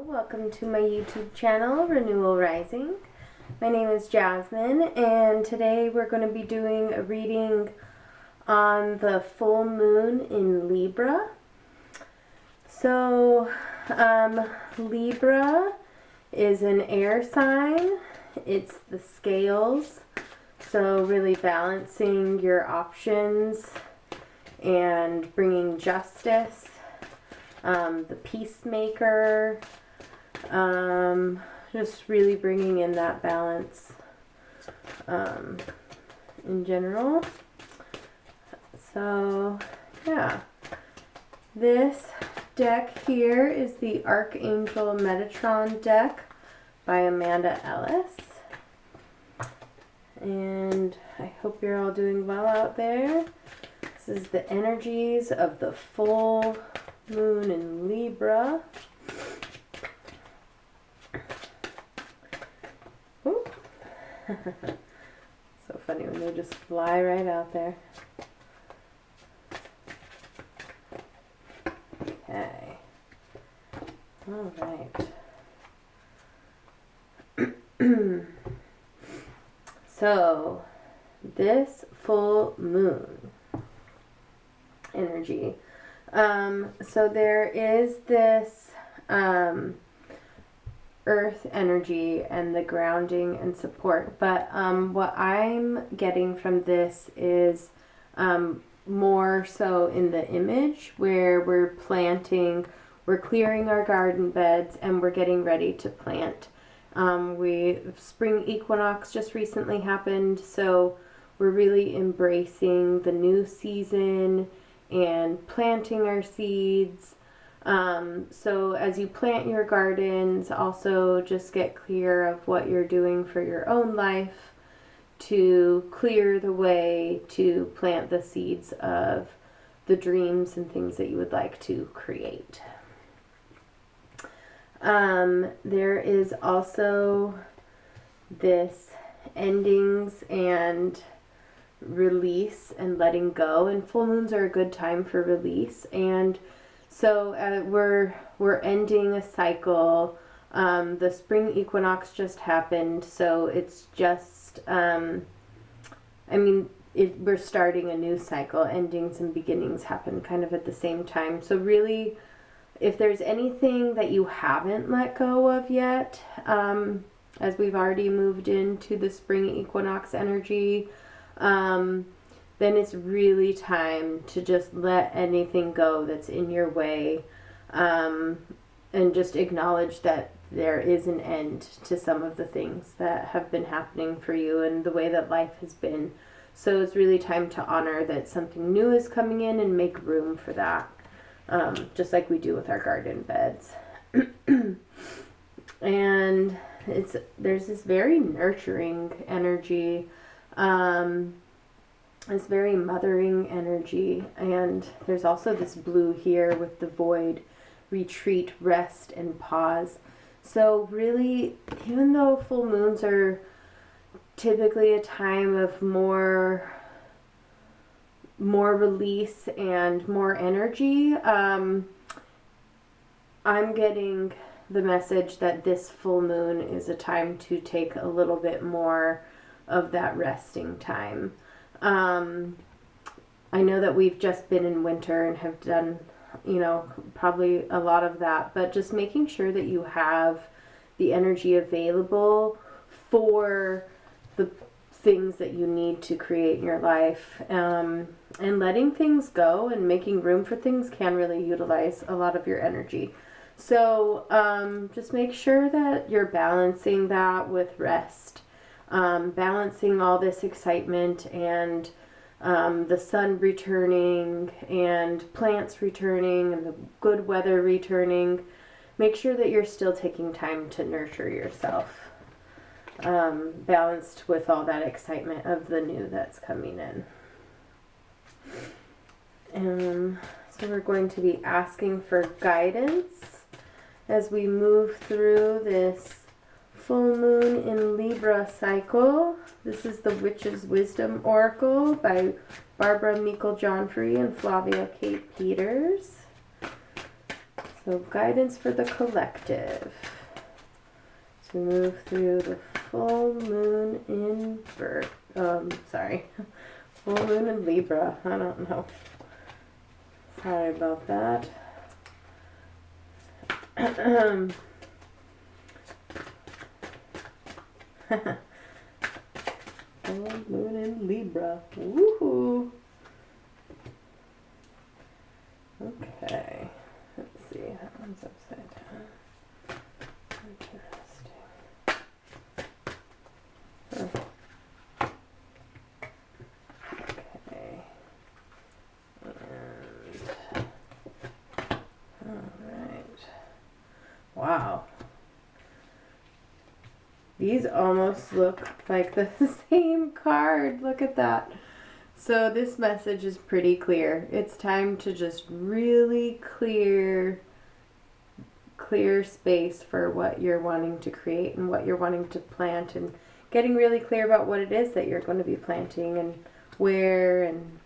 welcome to my YouTube channel, Renewal Rising. My name is Jasmine, and today we're going to be doing a reading on the full moon in Libra. So, Libra is an air sign. It's the scales, so really balancing your options and bringing justice. The peacemaker, just really bringing in that balance in general. So yeah, this deck here is the Archangel Metatron deck by Amanda Ellis, and I hope you're all doing well out there. This is the energies of the full moon in Libra. Ooh. So funny when they just fly right out there. Okay. All right. So, this full moon energy. So there is this earth energy and the grounding and support, but what I'm getting from this is more so in the image where we're planting, we're clearing our garden beds, and we're getting ready to plant. Spring equinox just recently happened, so we're really embracing the new season and planting our seeds. So as you plant your gardens, also just get clear of what you're doing for your own life to clear the way to plant the seeds of the dreams and things that you would like to create. There is also this endings and release and letting go, and full moons are a good time for release. And so we're ending a cycle. The spring equinox just happened, so it's just we're starting a new cycle. Endings and beginnings happen kind of at the same time. So really, if there's anything that you haven't let go of yet, as we've already moved into the spring equinox energy, then it's really time to just let anything go that's in your way, and just acknowledge that there is an end to some of the things that have been happening for you and the way that life has been. So it's really time to honor that something new is coming in and make room for that, just like we do with our garden beds. And there's this very nurturing energy. It's very mothering energy, and there's also this blue here with the void, retreat, rest, and pause. So really, even though full moons are typically a time of more release and more energy, I'm getting the message that this full moon is a time to take a little bit more of that resting time. I know that we've just been in winter and have done, probably a lot of that, but just making sure that you have the energy available for the things that you need to create in your life, and letting things go and making room for things can really utilize a lot of your energy. So just make sure that you're balancing that with rest. Balancing all this excitement and the sun returning and plants returning and the good weather returning. Make sure that you're still taking time to nurture yourself, balanced with all that excitement of the new that's coming in. So we're going to be asking for guidance as we move through this full moon in Libra cycle. This is the Witch's Wisdom Oracle by Barbara Meikle Johnfrey and Flavia Kate Peters. So So guidance for the collective. To move through the full moon in full moon in Libra. I don't know. Sorry about that. Full moon in Libra. Woohoo! Okay. Let's see. That one's upside down. Interesting. Okay. And alright. Wow. These almost look like the same card. Look at that. So this message is pretty clear. It's time to just really clear space for what you're wanting to create and what you're wanting to plant, and getting really clear about what it is that you're going to be planting and where and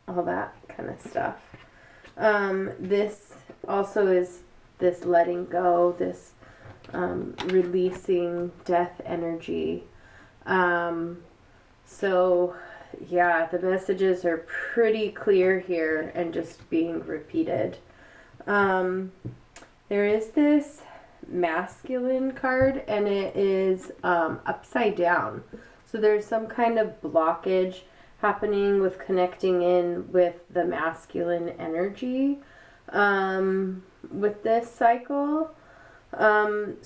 all that kind of stuff. This also is this letting go, this releasing death energy. So yeah, the messages are pretty clear here and just being repeated. There is this masculine card, and it is upside down. So there's some kind of blockage happening with connecting in with the masculine energy with this cycle. And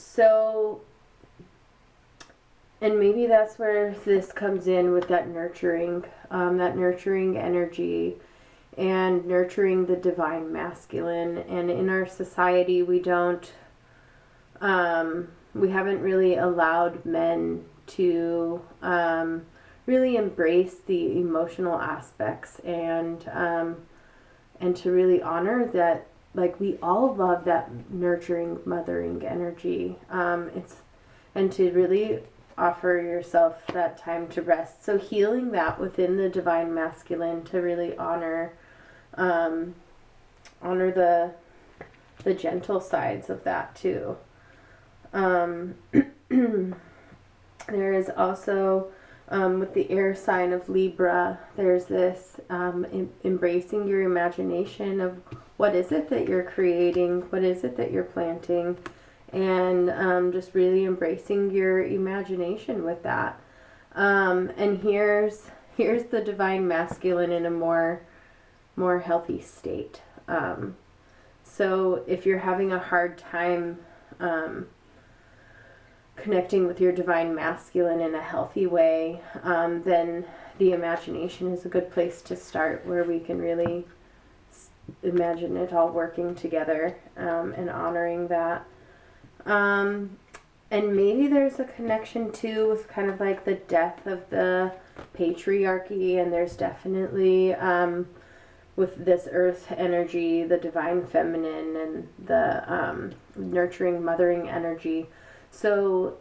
maybe that's where this comes in with that nurturing energy and nurturing the divine masculine. And in our society, we haven't really allowed men to really embrace the emotional aspects and to really honor that. Like, we all love that nurturing, mothering energy. And to really offer yourself that time to rest. So healing that within the divine masculine to really honor the gentle sides of that too. There is also with the air sign of Libra, there's this embracing your imagination of what is it that you're creating, what is it that you're planting, and just really embracing your imagination with that. And here's the divine masculine in a more healthy state. So if you're having a hard time connecting with your divine masculine in a healthy way, then the imagination is a good place to start, where we can really imagine it all working together and honoring that. And maybe there's a connection too with kind of like the death of the patriarchy, and there's definitely with this earth energy, the divine feminine, and the nurturing, mothering energy. So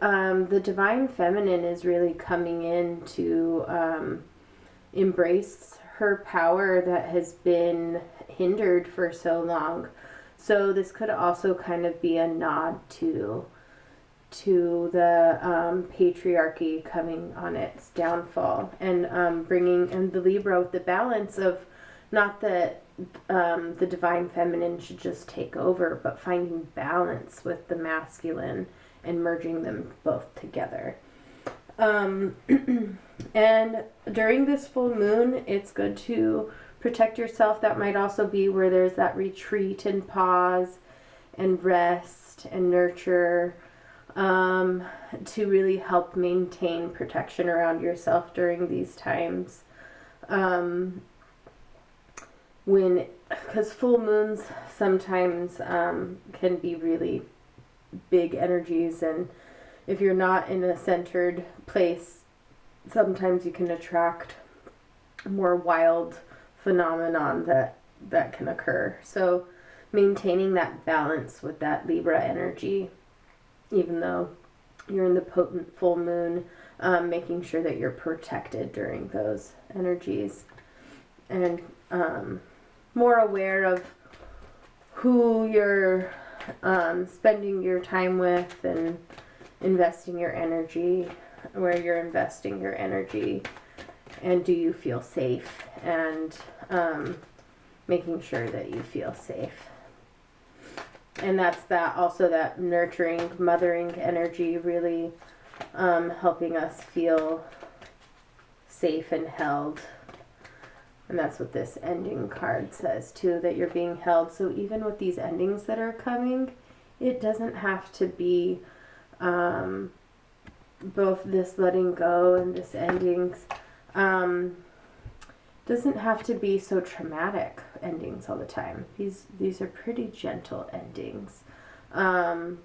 the divine feminine is really coming in to embrace her power that has been hindered for so long. So this could also kind of be a nod to the patriarchy coming on its downfall, and bringing in the Libra with the balance of not that the divine feminine should just take over, but finding balance with the masculine and merging them both together. And during this full moon, it's good to protect yourself. That might also be where there's that retreat and pause and rest and nurture, to really help maintain protection around yourself during these times. Because full moons sometimes can be really big energies, and if you're not in a centered place, sometimes you can attract more wild phenomenon that can occur. So maintaining that balance with that Libra energy, even though you're in the potent full moon, making sure that you're protected during those energies, and more aware of who you're spending your time with and investing your energy, where you're investing your energy, and do you feel safe, and making sure that you feel safe. And that's that, also that nurturing, mothering energy, really helping us feel safe and held. And that's what this ending card says too, that you're being held. So even with these endings that are coming, it doesn't have to be both this letting go and this endings. Doesn't have to be so traumatic endings all the time. These are pretty gentle endings. And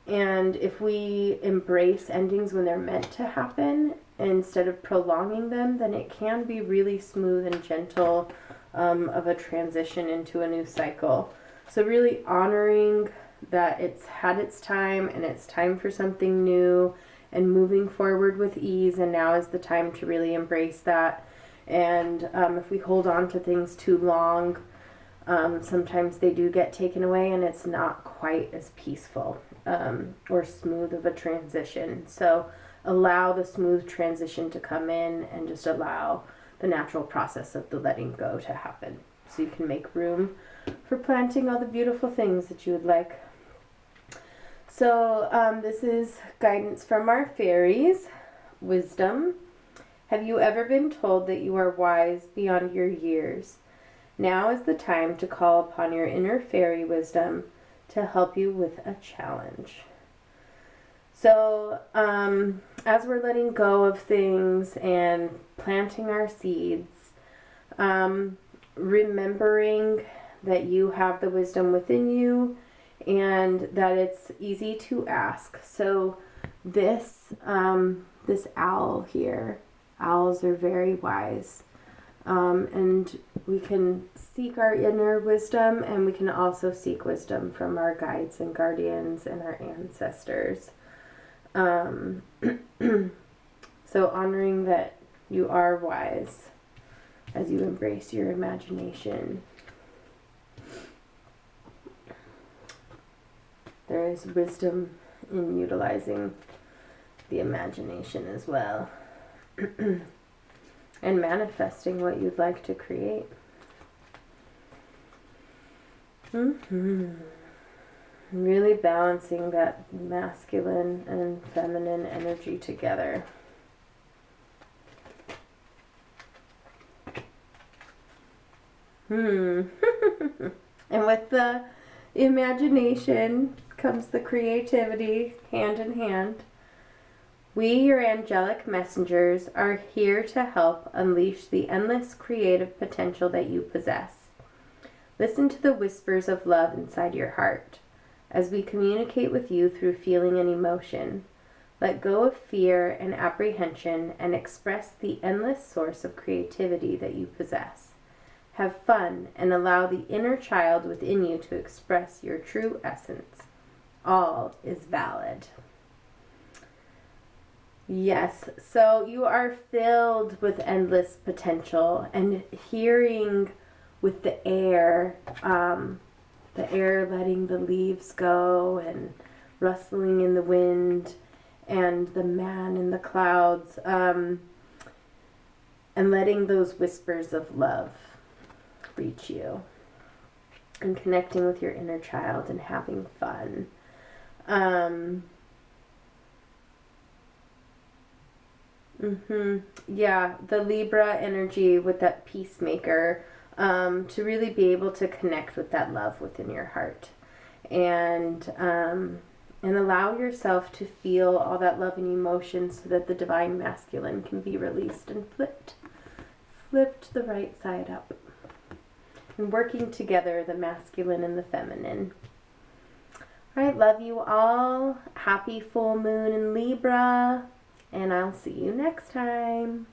if we embrace endings when they're meant to happen, instead of prolonging them, then it can be really smooth and gentle of a transition into a new cycle. So really honoring that it's had its time and it's time for something new, and moving forward with ease, and now is the time to really embrace that. And if we hold on to things too long, sometimes they do get taken away, and it's not quite as peaceful or smooth of a transition. So allow the smooth transition to come in, and just allow the natural process of the letting go to happen, so you can make room for planting all the beautiful things that you would like. So this is guidance from our fairies. Wisdom. Have you ever been told that you are wise beyond your years? Now is the time to call upon your inner fairy wisdom to help you with a challenge. So as we're letting go of things and planting our seeds, remembering that you have the wisdom within you, and that it's easy to ask. So this owl here, owls are very wise, and we can seek our inner wisdom, and we can also seek wisdom from our guides and guardians and our ancestors. So honoring that you are wise as you embrace your imagination. There is wisdom in utilizing the imagination as well. And manifesting what you'd like to create. Really balancing that masculine and feminine energy together. And with the imagination comes the creativity, hand in hand. We, your angelic messengers, are here to help unleash the endless creative potential that you possess. Listen to the whispers of love inside your heart as we communicate with you through feeling and emotion. Let go of fear and apprehension and express the endless source of creativity that you possess. Have fun and allow the inner child within you to express your true essence. All is valid. Yes, so you are filled with endless potential, and hearing with the air letting the leaves go and rustling in the wind, and the man in the clouds, and letting those whispers of love reach you, and connecting with your inner child and having fun. Yeah, the Libra energy with that peacemaker, to really be able to connect with that love within your heart, and allow yourself to feel all that love and emotion, so that the divine masculine can be released and flipped the right side up, and working together, the masculine and the feminine. All right, love you all. Happy full moon in Libra. And I'll see you next time.